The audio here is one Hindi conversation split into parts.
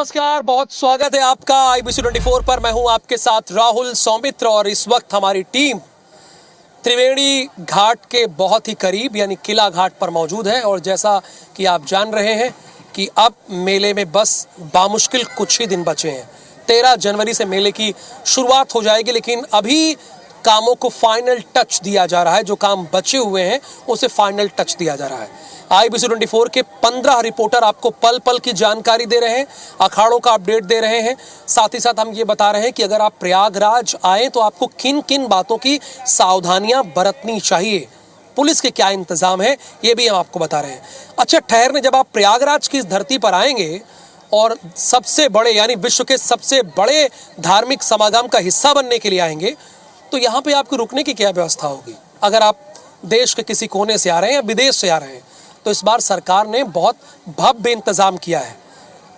नमस्कार, बहुत स्वागत है आपका IBC 24 पर। मैं हूं आपके साथ राहुल सौमित्र और इस वक्त हमारी टीम त्रिवेणी घाट के बहुत ही करीब यानी किला घाट पर मौजूद है। और जैसा कि आप जान रहे हैं कि अब मेले में बस बामुश्किल कुछ ही दिन बचे हैं। 13 जनवरी से मेले की शुरुआत हो जाएगी, लेकिन अभी कामों को फाइनल टच दिया जा रहा है। जो काम बचे हुए हैं उसे फाइनल टच दिया जा रहा है। IBC 24 के 15 रिपोर्टर आपको पल पल की जानकारी दे रहे हैं, अखाड़ों का अपडेट दे रहे हैं। साथ ही साथ हम ये बता रहे हैं कि अगर आप प्रयागराज आए तो आपको किन किन बातों की सावधानियां बरतनी चाहिए, पुलिस के क्या इंतजाम है, ये भी हम आपको बता रहे हैं। अच्छा, ठहरने जब आप प्रयागराज की इस धरती पर आएंगे और सबसे बड़े यानी विश्व के सबसे बड़े धार्मिक समागम का हिस्सा बनने के लिए आएंगे, तो यहाँ पे आपको रुकने की क्या व्यवस्था होगी। अगर आप देश के किसी कोने से आ रहे हैं या विदेश से आ रहे हैं, तो इस बार सरकार ने बहुत भव्य इंतजाम किया है।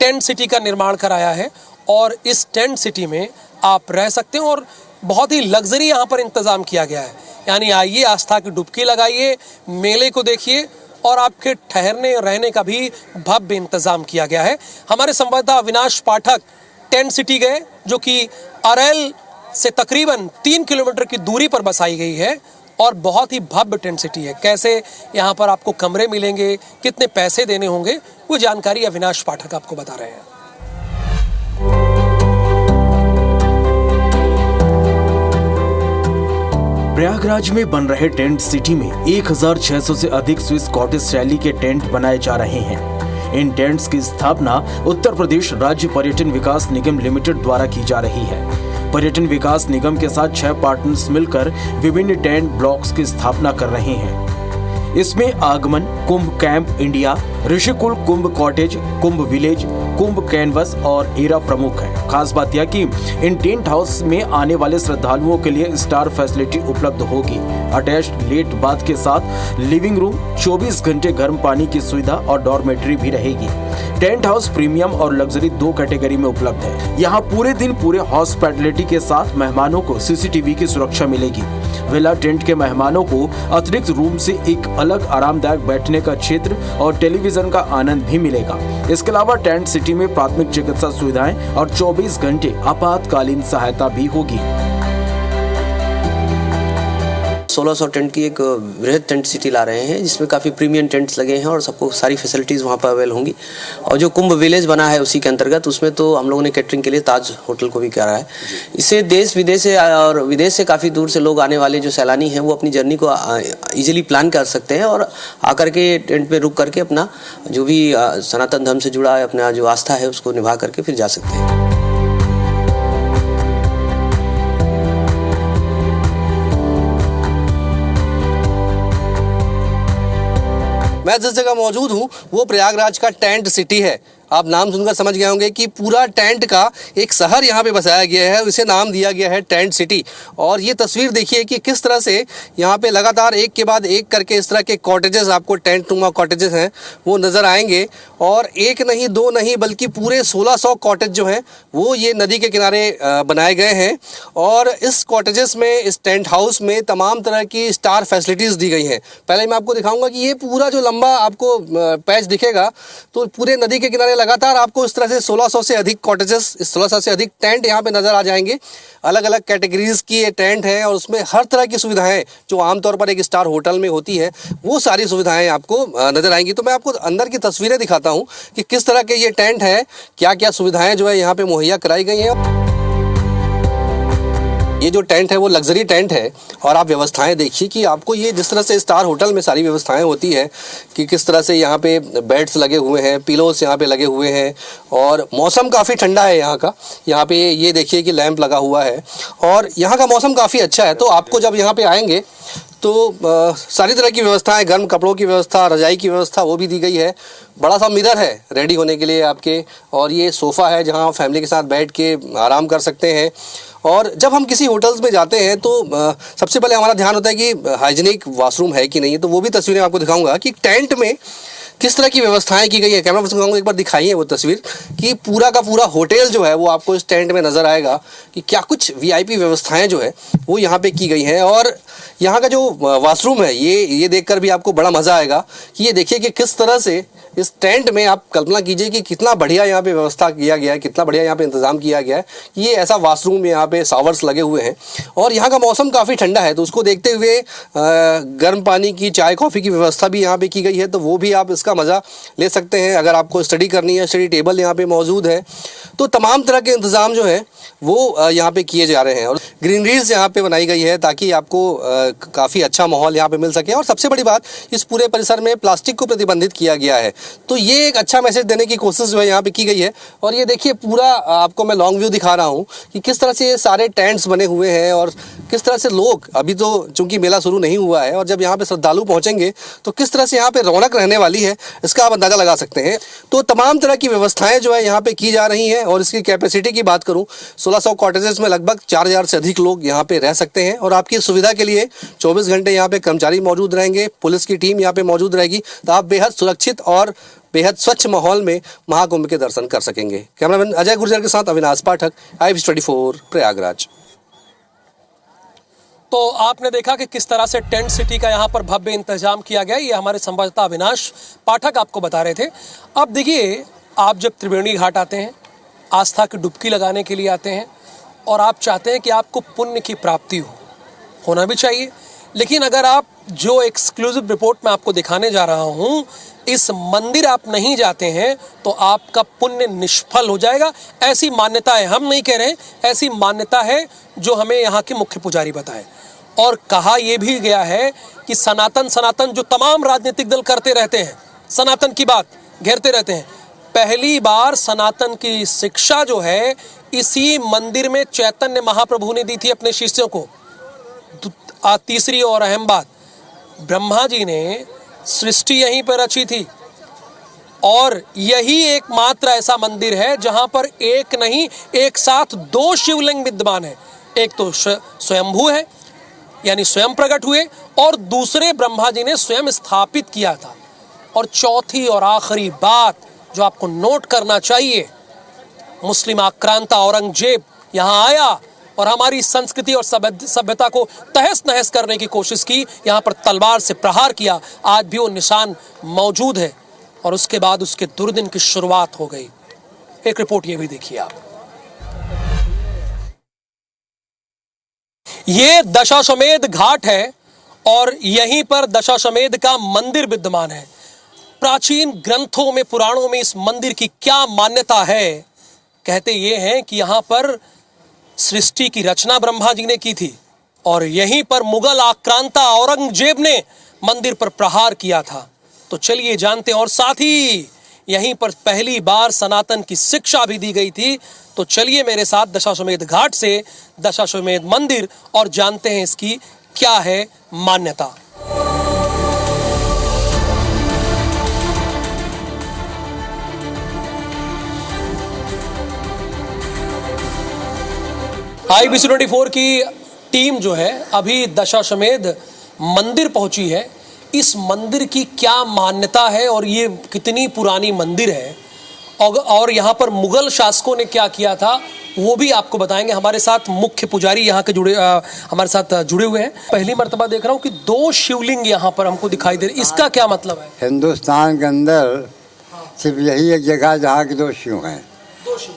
टेंट सिटी का निर्माण कराया है और इस टेंट सिटी में आप रह सकते हैं और बहुत ही लग्जरी यहाँ पर इंतजाम किया गया है। यानी आइए, आस्था की डुबकी लगाइए, मेले को देखिए और आपके ठहरने और रहने का भी भव्य इंतजाम किया गया है। हमारे संवाददाता अविनाश पाठक टेंट सिटी गए, जो कि अरैल से तकरीबन 3 किलोमीटर की दूरी पर बसाई गई है और बहुत ही भव्य टेंट सिटी है। कैसे यहाँ पर आपको कमरे मिलेंगे, कितने पैसे देने होंगे, वो जानकारी अविनाश पाठक आपको बता रहे हैं। प्रयागराज में बन रहे टेंट सिटी में 1600 से अधिक स्विस कॉटेज शैली के टेंट बनाए जा रहे हैं। इन टेंट्स की स्थापना उत्तर प्रदेश राज्य पर्यटन विकास निगम लिमिटेड द्वारा की जा रही है। पर्यटन विकास निगम के साथ 6 पार्टनर्स मिलकर विभिन्न टेंट ब्लॉक्स की स्थापना कर रहे हैं। इसमें आगमन, कुंभ कैंप इंडिया, ऋषिकुल कुंभ कॉटेज, कुंभ विलेज, कुंभ कैनवस और एरा प्रमुख है। खास बात यह कि इन टेंट हाउस में आने वाले श्रद्धालुओं के लिए स्टार फैसिलिटी उपलब्ध होगी। अटैच्ड लेट बाथ के साथ लिविंग रूम, 24 घंटे गर्म पानी की सुविधा और डॉर्मेट्री भी रहेगी। टेंट हाउस प्रीमियम और लग्जरी 2 कैटेगरी में उपलब्ध है। यहाँ पूरे दिन पूरे हॉस्पिटैलिटी के साथ मेहमानों को CCTV की सुरक्षा मिलेगी। विला टेंट के मेहमानों को अतिरिक्त रूम से एक अलग आरामदायक बैठने का क्षेत्र और टेलीविजन का आनंद भी मिलेगा। इसके अलावा टेंट सिटी में प्राथमिक चिकित्सा सुविधाएं और 24 घंटे आपातकालीन सहायता भी होगी। 1600 टेंट की एक वृहद टेंट सिटी ला रहे हैं, जिसमें काफ़ी प्रीमियम टेंट्स लगे हैं और सबको सारी फैसिलिटीज़ वहाँ पर अवेल होंगी। और जो कुंभ विलेज बना है उसी के अंतर्गत, उसमें तो हम लोगों ने कैटरिंग के लिए ताज होटल को भी करा है। इससे देश विदेश से और विदेश से काफ़ी दूर से लोग आने वाले जो सैलानी हैं वो अपनी जर्नी को ईजिली प्लान कर सकते हैं और आकर के टेंट में रुक करके अपना जो भी सनातन धर्म से जुड़ा अपना जो आस्था है उसको निभा करके फिर जा सकते हैं। मैं जिस जगह मौजूद हूँ वो प्रयागराज का टेंट सिटी है। आप नाम सुनकर समझ गए होंगे कि पूरा टेंट का एक शहर यहाँ पे बसाया गया है, इसे नाम दिया गया है टेंट सिटी। और ये तस्वीर देखिए कि किस तरह से यहाँ पे लगातार एक के बाद एक करके इस तरह के कॉटेजेस, आपको टेंट नुमा कॉटेजेस हैं वो नज़र आएंगे। और एक नहीं, दो नहीं, बल्कि पूरे 1600 कॉटेज जो हैं वो ये नदी के किनारे बनाए गए हैं। और इस कॉटेजेस में, इस टेंट हाउस में तमाम तरह की स्टार फैसिलिटीज़ दी गई हैं। पहले मैं आपको दिखाऊँगा कि ये पूरा जो लंबा आपको पैच दिखेगा, तो पूरे नदी के किनारे लगातार आपको इस तरह से 1600 से अधिक कॉटेजेस, 1600 से अधिक टेंट यहाँ पे नजर आ जाएंगे। अलग अलग कैटेगरीज की ये टेंट है और उसमें हर तरह की सुविधाएं जो आमतौर पर एक स्टार होटल में होती है वो सारी सुविधाएं आपको नजर आएंगी। तो मैं आपको अंदर की तस्वीरें दिखाता हूँ कि किस तरह के ये टेंट है, क्या क्या सुविधाएं जो है यहाँ पे मुहैया कराई गई हैं। ये जो टेंट है वो लग्जरी टेंट है और आप व्यवस्थाएं देखिए कि आपको ये जिस तरह से स्टार होटल में सारी व्यवस्थाएं होती है कि किस तरह से यहाँ पे बेड्स लगे हुए हैं, पिलोस यहाँ पे लगे हुए हैं और मौसम काफ़ी ठंडा है यहाँ का। यहाँ पे ये देखिए कि लैंप लगा हुआ है और यहाँ का मौसम काफ़ी अच्छा है। तो आपको जब यहाँ पे आएंगे तो सारी तरह की व्यवस्थाएं, गर्म कपड़ों की व्यवस्था, रजाई की व्यवस्था वो भी दी गई है। बड़ा सा मिरर है रेडी होने के लिए आपके, और ये सोफ़ा है जहां फैमिली के साथ बैठ के आराम कर सकते हैं। और जब हम किसी होटल्स में जाते हैं तो सबसे पहले हमारा ध्यान होता है कि हाइजीनिक वॉशरूम है कि नहीं। तो वो भी तस्वीरें आपको दिखाऊंगा कि टेंट में किस तरह की व्यवस्थाएं की गई है। कैमरा पर्सन को एक बार दिखाइए वो तस्वीर कि पूरा का पूरा होटल जो है वो आपको इस टेंट में नज़र आएगा कि क्या कुछ VIP व्यवस्थाएं जो है वो यहाँ पे की गई हैं। और यहाँ का जो वॉशरूम है ये देखकर भी आपको बड़ा मज़ा आएगा कि ये देखिए कि किस तरह से इस टेंट में आप कल्पना कीजिए कि कितना बढ़िया यहाँ पे व्यवस्था किया गया है, कितना बढ़िया यहाँ पे इंतजाम किया गया है। ये ऐसा वॉशरूम, यहाँ पे शावर्स लगे हुए हैं और यहाँ का मौसम काफ़ी ठंडा है, तो उसको देखते हुए गर्म पानी की, चाय कॉफ़ी की व्यवस्था भी यहाँ पे की गई है, तो वो भी आप इसका मज़ा ले सकते हैं। अगर आपको स्टडी करनी है, स्टडी टेबल यहाँ पे मौजूद है, तो तमाम तरह के इंतज़ाम जो है वो यहाँ पे किए जा रहे हैं और ग्रीनरीज यहाँ पे बनाई गई है ताकि आपको काफ़ी अच्छा माहौल यहाँ पे मिल सके। और सबसे बड़ी बात, इस पूरे परिसर में प्लास्टिक को प्रतिबंधित किया गया है, तो ये एक अच्छा मैसेज देने की कोशिश जो है यहाँ पे की गई है। और ये देखिए, पूरा आपको मैं लॉन्ग व्यू दिखा रहा हूँ कि किस तरह से ये सारे टेंट्स बने हुए हैं और किस तरह से लोग, अभी तो चूंकि मेला शुरू नहीं हुआ है और जब यहाँ पे श्रद्धालु पहुँचेंगे तो किस तरह से यहाँ पे रौनक रहने वाली है, इसका आप अंदाज़ा लगा सकते हैं। तो तमाम तरह की व्यवस्थाएं जो है यहाँ पे की जा रही हैं और इसकी कैपेसिटी की बात करूँ, 1600 कॉटेजेस में लगभग 4000 से अधिक लोग यहाँ पे रह सकते हैं और आपकी सुविधा के लिए 24 घंटे यहाँ पे कर्मचारी मौजूद रहेंगे, पुलिस की टीम यहाँ पे मौजूद रहेगी, तो आप बेहद सुरक्षित और बेहद स्वच्छ माहौल में महाकुंभ के दर्शन कर सकेंगे। कैमरामैन अजय गुर्जर के साथ अविनाश पाठक, IBC24 प्रयागराज। तो आपने देखा कि किस तरह से टेंट सिटी का यहाँ पर भव्य इंतजाम किया गया, ये हमारे संवाददाता अविनाश पाठक आपको बता रहे थे। अब देखिए, आप जब त्रिवेणी घाट आते हैं, आस्था की डुबकी लगाने के लिए आते हैं और आप चाहते हैं कि आपको पुण्य की प्राप्ति होना भी चाहिए, लेकिन अगर आप जो एक्सक्लूसिव रिपोर्ट मैं आपको दिखाने जा रहा हूँ, इस मंदिर आप नहीं जाते हैं तो आपका पुण्य निष्फल हो जाएगा। ऐसी मान्यता है, हम नहीं कह रहे, ऐसी मान्यता है जो हमें यहाँ के मुख्य पुजारी बताए। और कहा यह भी गया है कि सनातन जो तमाम राजनीतिक दल करते रहते हैं, सनातन की बात घेरते रहते हैं, पहली बार सनातन की शिक्षा जो है इसी मंदिर में चैतन्य महाप्रभु ने दी थी अपने शिष्यों को। तीसरी और अहम बात, ब्रह्मा जी ने सृष्टि यहीं पर रची थी और यही एकमात्र ऐसा मंदिर है जहां पर एक नहीं, एक साथ 2 शिवलिंग विद्यमान है। एक तो स्वयंभू है, यानी स्वयं प्रकट हुए, और दूसरे ब्रह्मा जी ने स्वयं स्थापित किया था। और चौथी और आखिरी बात जो आपको नोट करना चाहिए, मुस्लिम आक्रांता औरंगजेब यहाँ आया और हमारी संस्कृति और सभ्यता को तहस नहस करने की कोशिश की, यहाँ पर तलवार से प्रहार किया, आज भी वो निशान मौजूद है और उसके बाद उसके दुर्दिन की शुरुआत हो गई। एक रिपोर्ट ये भी देखिए आप। ये दशाश्वमेध घाट है और यहीं पर दशाश्वमेध का मंदिर विद्यमान है। प्राचीन ग्रंथों में, पुराणों में इस मंदिर की क्या मान्यता है? कहते ये हैं कि यहाँ पर सृष्टि की रचना ब्रह्मा जी ने की थी और यहीं पर मुगल आक्रांता औरंगजेब ने मंदिर पर प्रहार किया था। तो चलिए जानते हैं, और साथ ही यहीं पर पहली बार सनातन की शिक्षा भी दी गई थी। तो चलिए मेरे साथ दशाश्वमेध घाट से दशाश्वमेध मंदिर और जानते हैं इसकी क्या है मान्यता। IBC24 की टीम जो है अभी दशाश्वमेध मंदिर पहुंची है। इस मंदिर की क्या मान्यता है और ये कितनी पुरानी मंदिर है और यहाँ पर मुगल शासकों ने क्या किया था वो भी आपको बताएंगे। हमारे साथ मुख्य पुजारी यहाँ के हमारे साथ जुड़े हुए हैं। पहली मर्तबा देख रहा हूँ कि 2 शिवलिंग यहाँ पर हमको दिखाई दे रहे, इसका क्या मतलब है? हिंदुस्तान के अंदर सिर्फ यही एक जगह जहाँ के 2 शिव हैं,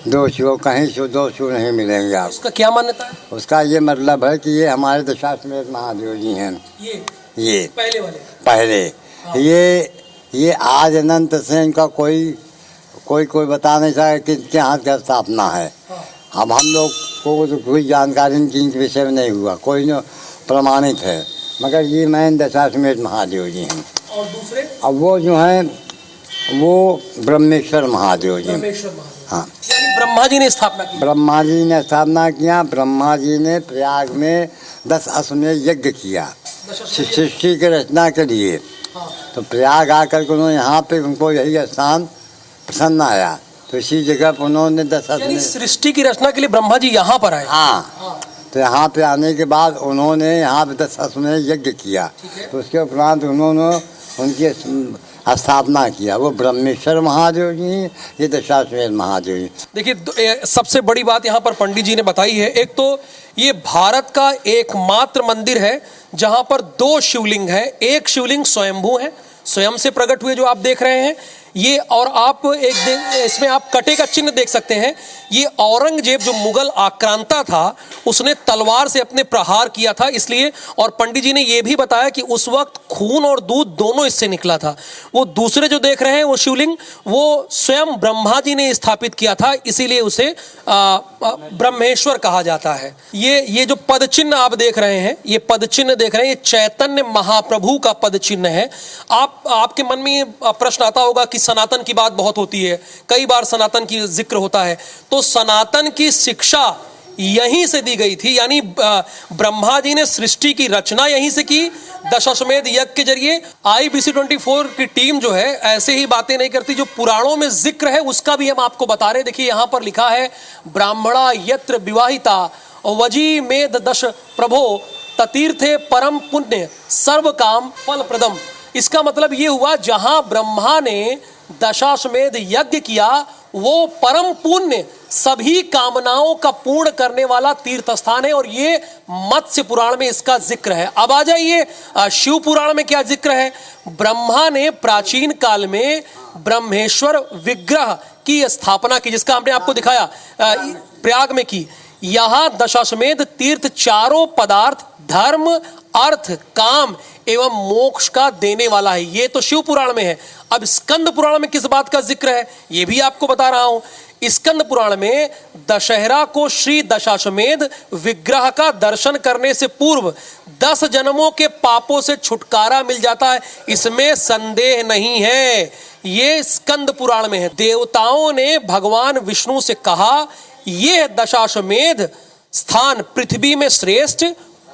2 शिव, कहीं से 2 शिव नहीं मिलेंगे आप। उसका क्या मान्यता है? उसका ये मतलब है कि ये हमारे दशाश्वमेध महादेव जी हैं। ये पहले वाले ये आज अनंत से इनका कोई बता नहीं सकता कि इनके हाथ का स्थापना है। हम लोग को तो कोई जानकारी इनके विषय में नहीं हुआ, कोई न प्रमाणित है, मगर ये मैन दशाश्वमेध महादेव जी हैं। और दूसरे अब वो जो हैं वो ब्रह्मेश्वर महादेव जी। हाँ, ब्रह्मा जी ने स्थापना की। ब्रह्मा जी ने स्थापना किया। ब्रह्मा जी ने प्रयाग में 10 अश्वमेध यज्ञ किया सृष्टि के रचना के लिए। तो प्रयाग आकर के उन्होंने यहाँ पे उनको यही स्थान पसंद आया, तो इसी जगह पर उन्होंने 10 अश्वमेध सृष्टि की रचना के लिए ब्रह्मा जी यहाँ पर आए। हाँ, तो यहाँ पे आने के बाद उन्होंने यहाँ पे 10 अश्वमेध यज्ञ किया। तो उसके उपरांत उन्होंने उनकी स्थापना किया, वो ब्रह्मेश्वर महादेव जी, ये दशाश्वमेध महादेव जी। देखिए, सबसे बड़ी बात यहाँ पर पंडित जी ने बताई है, एक तो ये भारत का एकमात्र मंदिर है जहाँ पर 2 शिवलिंग है। एक शिवलिंग स्वयंभू है, स्वयं से प्रकट हुए जो आप देख रहे हैं। ये और आप इसमें आप कटे का चिन्ह देख सकते हैं। ये औरंगजेब जो मुगल आक्रांता था उसने तलवार से अपने प्रहार किया था इसलिए, और पंडित जी ने यह भी बताया कि उस वक्त खून और दूध दोनों इससे निकला था। वो दूसरे जो देख रहे हैं वो शिवलिंग वो स्वयं ब्रह्मा जी ने स्थापित किया था, इसीलिए उसे ब्रह्मेश्वर कहा जाता है। ये जो पद चिन्ह आप देख रहे हैं, ये पद चिन्ह देख रहे हैं, ये चैतन्य महाप्रभु का पद चिन्ह है। आपके मन में ये प्रश्न आता होगा कि सनातन की बात बहुत होती है, कई बार सनातन की जिक्र होता है, तो सनातन की शिक्षा यहीं से दी गई थी, यानी ब्रह्मा जी ने सृष्टि की रचना यहीं से की दशाश्वमेध यज्ञ के जरिए। IBC 24 की टीम जो है ऐसे ही बातें नहीं करती, जो पुराणों में जिक्र है उसका भी हम आपको बता रहे। देखिए यहां पर लिखा है ब्राह्मणा यत्र विवाहिता वजी मेद दश प्रभो ततीर्थे परम पुण्य सर्व काम फल प्रदम। इसका मतलब ये हुआ जहां ब्रह्मा ने दशाश्वमेध यज्ञ किया वो परम पुण्य सभी कामनाओं का पूर्ण करने वाला तीर्थ स्थान है, और ये मत्स्य पुराण में इसका जिक्र है। अब आ जाइए शिव पुराण में क्या जिक्र है। ब्रह्मा ने प्राचीन काल में ब्रह्मेश्वर विग्रह की स्थापना की, जिसका हमने आपको दिखाया प्रयाग में की। यहां दशाश्वमेध तीर्थ चारों पदार्थ धर्म अर्थ काम एवं मोक्ष का देने वाला है। ये तो शिव पुराण में है। अब स्कंद पुराण में किस बात का जिक्र है ये भी आपको बता रहा हूं। स्कंद पुराण में दशहरा को श्री दशाश्वमेध विग्रह का दर्शन करने से पूर्व 10 जन्मों के पापों से छुटकारा मिल जाता है, इसमें संदेह नहीं है। ये स्कंद पुराण में है। देवताओं ने भगवान विष्णु से कहा यह दशाश्वमेध स्थान पृथ्वी में श्रेष्ठ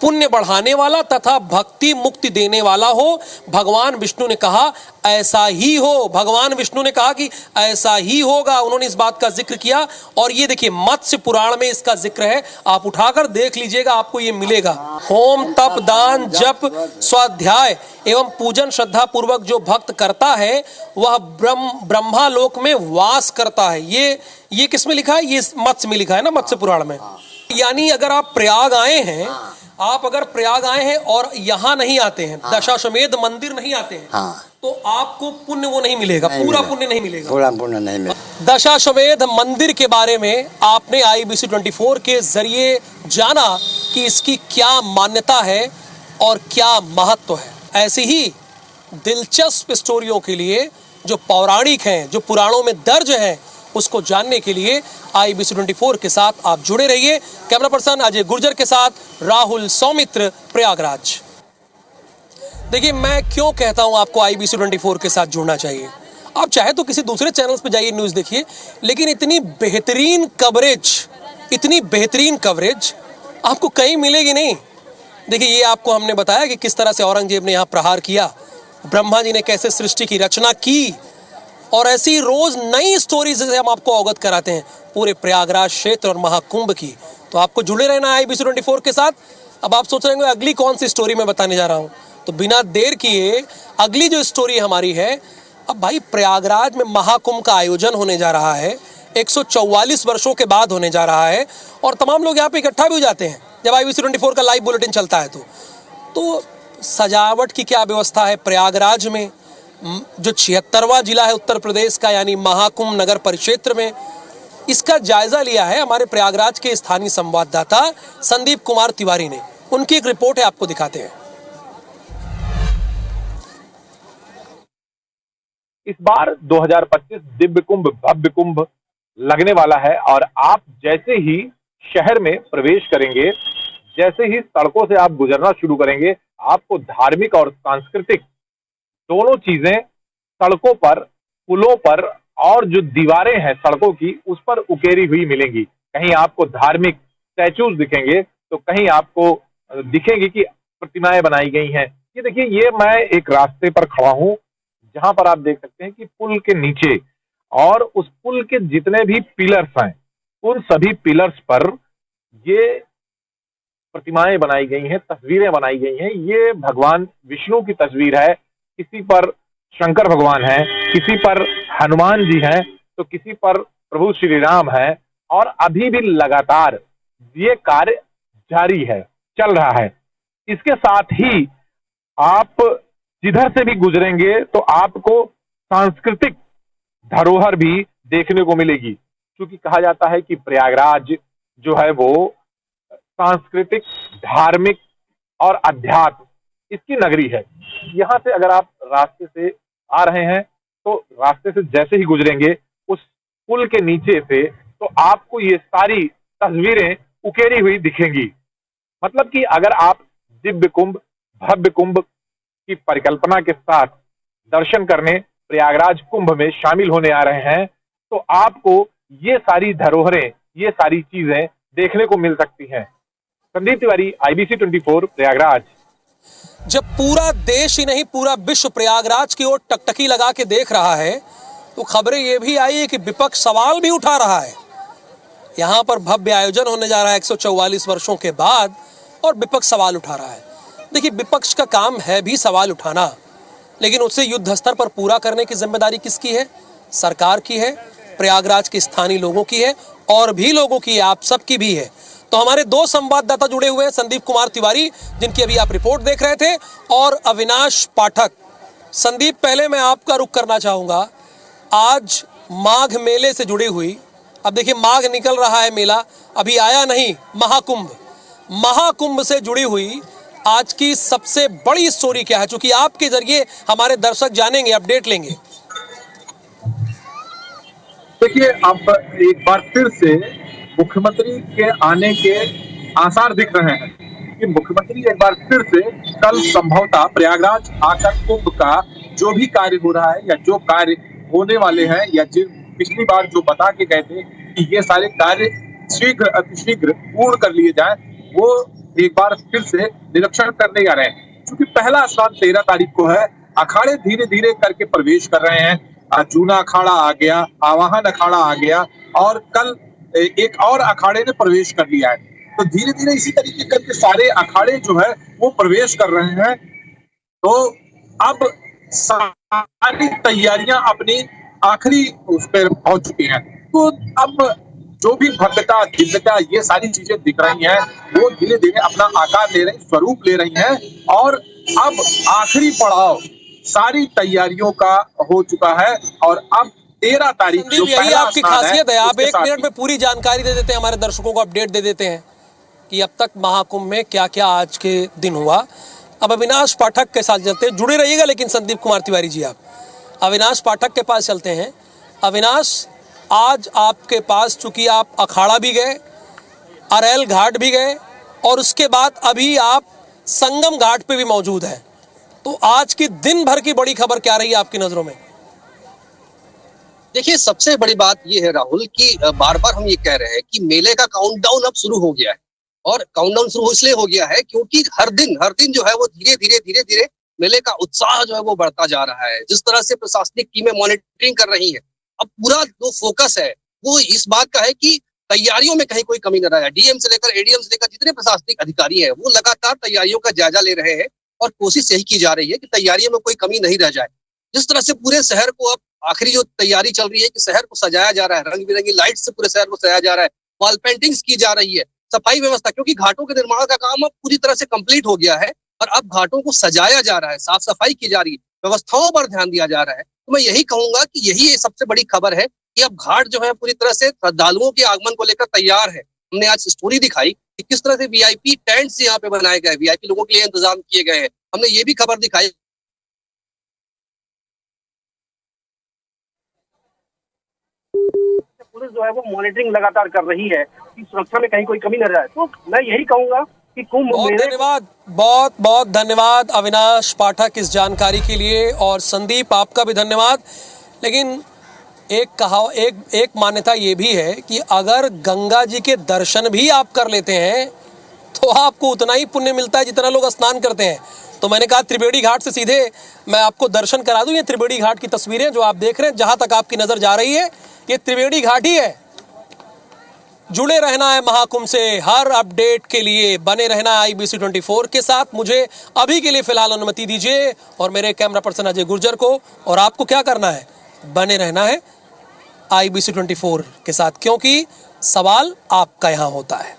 पुण्य बढ़ाने वाला तथा भक्ति मुक्ति देने वाला हो। भगवान विष्णु ने कहा ऐसा ही हो। भगवान विष्णु ने कहा कि ऐसा ही होगा, उन्होंने इस बात का जिक्र किया। और ये देखिए मत्स्य पुराण में इसका जिक्र है, आप उठाकर देख लीजिएगा आपको ये मिलेगा। होम तप दान जप स्वाध्याय एवं पूजन श्रद्धा पूर्वक जो भक्त करता है वह ब्रह्मा लोक में वास करता है। ये किस में लिखा है? ये मत्स्य में लिखा है ना, मत्स्य पुराण में। यानी अगर आप प्रयाग आए हैं, आप अगर प्रयाग आए हैं और यहाँ नहीं आते हैं, दशाश्वमेध मंदिर नहीं आते हैं, तो आपको पुण्य वो नहीं मिलेगा, पूरा पुण्य नहीं मिलेगा, पूरा पुण्य नहीं मिलेगा। दशाश्वमेध मंदिर के बारे में आपने IBC 24 के जरिए जाना कि इसकी क्या मान्यता है और क्या महत्व है। ऐसी ही दिलचस्प स्टोरियों के लिए जो पौराणिक हैं, जो पुराणों में दर्ज हैं, उसको जानने के लिए IBC 24 के साथ आप जुड़े रहिए। कैमरा पर्सन अजय गुर्जर के साथ राहुल सौमित्र, प्रयागराज। देखिए मैं क्यों कहता हूं आपको IBC 24 के साथ जुड़ना चाहिए। आप चाहे तो किसी दूसरे चैनल्स पे जाइए, न्यूज़ देखिए, लेकिन इतनी बेहतरीन कवरेज आपको कहीं मिलेगी नहीं। देखिए ये आपको हमने बताया कि किस तरह से औरंगजेब ने यहाँ प्रहार किया, ब्रह्मा जी ने कैसे सृष्टि की रचना की, और ऐसी रोज नई स्टोरीज से हम आपको अवगत कराते हैं पूरे प्रयागराज क्षेत्र और महाकुंभ की। तो आपको जुड़े रहना है IBC 24 के साथ। अब आप सोच रहे होंगे अगली कौन सी स्टोरी मैं बताने जा रहा हूं, तो बिना देर किए अगली जो स्टोरी हमारी है, अब भाई प्रयागराज में महाकुंभ का आयोजन होने जा रहा है, 144 वर्षों के बाद होने जा रहा है, और तमाम लोग यहाँ पे इकट्ठा भी हो जाते हैं जब IBC 24 का लाइव बुलेटिन चलता है। तो सजावट की क्या व्यवस्था है प्रयागराज में, जो 76वां जिला है उत्तर प्रदेश का, यानी महाकुंभ नगर परिक्षेत्र में, इसका जायजा लिया है हमारे प्रयागराज के स्थानीय संवाददाता संदीप कुमार तिवारी ने। उनकी एक रिपोर्ट है, आपको दिखाते हैं। इस बार 2025 दिव्य कुंभ भव्य कुंभ लगने वाला है, और आप जैसे ही शहर में प्रवेश करेंगे, जैसे ही सड़कों से आप गुजरना शुरू करेंगे, आपको धार्मिक और सांस्कृतिक दोनों चीजें सड़कों पर, पुलों पर, और जो दीवारें हैं सड़कों की उस पर उकेरी हुई मिलेंगी। कहीं आपको धार्मिक स्टैचूज दिखेंगे तो कहीं आपको दिखेंगे कि प्रतिमाएं बनाई गई हैं। ये देखिए, ये मैं एक रास्ते पर खड़ा हूं जहां पर आप देख सकते हैं कि पुल के नीचे और उस पुल के जितने भी पिलर्स हैं उन सभी पिलर्स पर ये प्रतिमाएं बनाई गई हैं, तस्वीरें बनाई गई हैं। ये भगवान विष्णु की तस्वीर है, किसी पर शंकर भगवान हैं, किसी पर हनुमान जी हैं, तो किसी पर प्रभु श्री राम हैं, और अभी भी लगातार ये कार्य जारी है, चल रहा है। इसके साथ ही आप जिधर से भी गुजरेंगे तो आपको सांस्कृतिक धरोहर भी देखने को मिलेगी, क्योंकि कहा जाता है कि प्रयागराज जो है वो सांस्कृतिक, धार्मिक और अध्यात्म इसकी नगरी है। यहाँ से अगर आप रास्ते से आ रहे हैं तो रास्ते से जैसे ही गुजरेंगे उस पुल के नीचे से तो आपको ये सारी तस्वीरें उकेरी हुई दिखेंगी। मतलब कि अगर आप दिव्य कुंभ, भव्य कुंभ की परिकल्पना के साथ दर्शन करने प्रयागराज कुंभ में शामिल होने आ रहे हैं तो आपको ये सारी धरोहरें, ये सारी चीजें देखने को मिल सकती हैं। संदीप तिवारी, IBC 24, प्रयागराज। जब पूरा देश ही नहीं पूरा विश्व प्रयागराज की ओर टकटकी लगा के देख रहा है तो खबरें ये भी आई है कि विपक्ष सवाल भी उठा रहा है। यहाँ पर भव्य आयोजन होने जा रहा है 144 वर्षों के बाद और विपक्ष सवाल उठा रहा है। देखिए, विपक्ष का काम है भी सवाल उठाना, लेकिन उसे युद्ध स्तर पर पूरा करने की जिम्मेदारी किसकी है? सरकार की है, प्रयागराज के स्थानीय लोगों की है और भी लोगों की है, आप सबकी भी है। तो हमारे दो संवाददाता जुड़े हुए हैं, संदीप कुमार तिवारी जिनकी अभी आप रिपोर्ट देख रहे थे और अविनाश पाठक। संदीप, पहले मैं आपका रुख करना चाहूंगा, आज माघ मेले से जुड़ी हुई, अब देखिए माघ निकल रहा है, मेला अभी आया नहीं, महाकुंभ से जुड़ी हुई आज की सबसे बड़ी स्टोरी क्या है, चूंकि आपके जरिए हमारे दर्शक जानेंगे, अपडेट लेंगे। देखिए, अब एक बार फिर से मुख्यमंत्री के आने के आसार दिख रहे हैं कि मुख्यमंत्री एक बार फिर से कल संभवतः प्रयागराज आकर कुंभ का जो भी कार्य हो रहा है या जो कार्य होने वाले हैं या जिन पिछली बार जो बता के गए थे कि ये सारे कार्य शीघ्र अतिशीघ्र पूर्ण कर लिए जाएं, वो एक बार फिर से निरीक्षण करने जा रहे हैं। क्योंकि पहला स्नान 13 तारीख को है, अखाड़े धीरे धीरे करके प्रवेश कर रहे हैं। जूना अखाड़ा आ गया, आवाहन अखाड़ा आ गया और कल एक और अखाड़े ने प्रवेश कर लिया है। तो धीरे धीरे इसी तरीके करके सारे अखाड़े जो है वो प्रवेश कर रहे हैं। तो अब सारी तैयारियां अपनी आखिरी उस पर पहुंच चुकी हैं। तो अब जो भी भव्यता, दिव्यता, ये सारी चीजें दिख रही हैं वो धीरे धीरे अपना आकार ले रही, स्वरूप ले रही हैं और अब आखिरी पड़ाव सारी तैयारियों का हो चुका है और अब 13 तारीख जो यही आपकी खासियत है, आप 1 मिनट में पूरी जानकारी दे देते हैं, हमारे दर्शकों को अपडेट दे देते हैं कि अब तक महाकुंभ में क्या क्या आज के दिन हुआ। अब अविनाश पाठक के साथ चलते हैं, जुड़े रहिएगा लेकिन संदीप कुमार तिवारी जी, आप अविनाश पाठक के पास चलते हैं। अविनाश, आज आपके पास चूंकि आप अखाड़ा भी गए, अरेल घाट भी गए और उसके बाद अभी आप संगम घाट पे भी मौजूद हैं, तो आज की दिन भर की बड़ी खबर क्या रही है आपकी नजरों में? देखिए, सबसे बड़ी बात यह है राहुल कि बार बार हम ये कह रहे हैं कि मेले का काउंटडाउन अब शुरू हो गया है और काउंटडाउन शुरू इसलिए हो गया है क्योंकि हर दिन जो है वो धीरे धीरे मेले का उत्साह जो है वो बढ़ता जा रहा है। जिस तरह से प्रशासनिक टीमें मॉनिटरिंग कर रही हैं, अब पूरा जो फोकस है वो इस बात का है कि तैयारियों में कहीं कोई कमी न रहे। डीएम से लेकर एडीएम से लेकर जितने प्रशासनिक अधिकारी हैं वो लगातार तैयारियों का जायजा ले रहे हैं और कोशिश यही की जा रही है कि तैयारियों में कोई कमी नहीं रह जाए। जिस तरह से पूरे शहर को अब आखिरी जो तैयारी चल रही है कि शहर को सजाया जा रहा है, रंग बिरंगी लाइट से पूरे शहर को सजाया जा रहा है, वॉल पेंटिंग्स की जा रही है, सफाई व्यवस्था, क्योंकि घाटों के निर्माण का काम अब पूरी तरह से कंप्लीट हो गया है और अब घाटों को सजाया जा रहा है, साफ सफाई की जा रही है, व्यवस्थाओं पर ध्यान दिया जा रहा है। तो मैं यही कहूंगा कि यही सबसे बड़ी खबर है कि अब घाट जो है पूरी तरह से श्रद्धालुओं के आगमन को लेकर तैयार है। हमने आज स्टोरी दिखाई कि किस तरह से वीआईपी टेंट्स यहाँ पे बनाए गए, वीआईपी लोगों के लिए इंतजाम किए गए हैं। हमने ये भी खबर दिखाई पुलिस जो है वो मॉनिटरिंग लगातार कर रही है कि सुरक्षा में कहीं कोई कमी न रहे। तो मैं यही कहूंगा कि कुंभ धन्यवाद, बहुत बहुत धन्यवाद अविनाश पाठक इस जानकारी के लिए और संदीप आपका भी धन्यवाद। लेकिन एक मान्यता ये भी है कि अगर गंगा जी के दर्शन भी आप कर लेते हैं तो आपको उतना ही पुण्य मिलता है जितना लोग स्नान करते हैं। तो मैंने कहा त्रिवेणी घाट से सीधे मैं आपको दर्शन करा दूं। ये त्रिवेणी घाट की तस्वीरें जो आप देख रहे हैं, जहां तक आपकी नजर जा रही है ये त्रिवेणी घाट ही है। जुड़े रहना है महाकुंभ से, हर अपडेट के लिए बने रहना है IBC 24 के साथ। मुझे अभी के लिए फिलहाल अनुमति दीजिए और मेरे कैमरा पर्सन अजय गुर्जर को, और आपको क्या करना है, बने रहना है IBC 24 के साथ, क्योंकि सवाल आपका यहां होता है।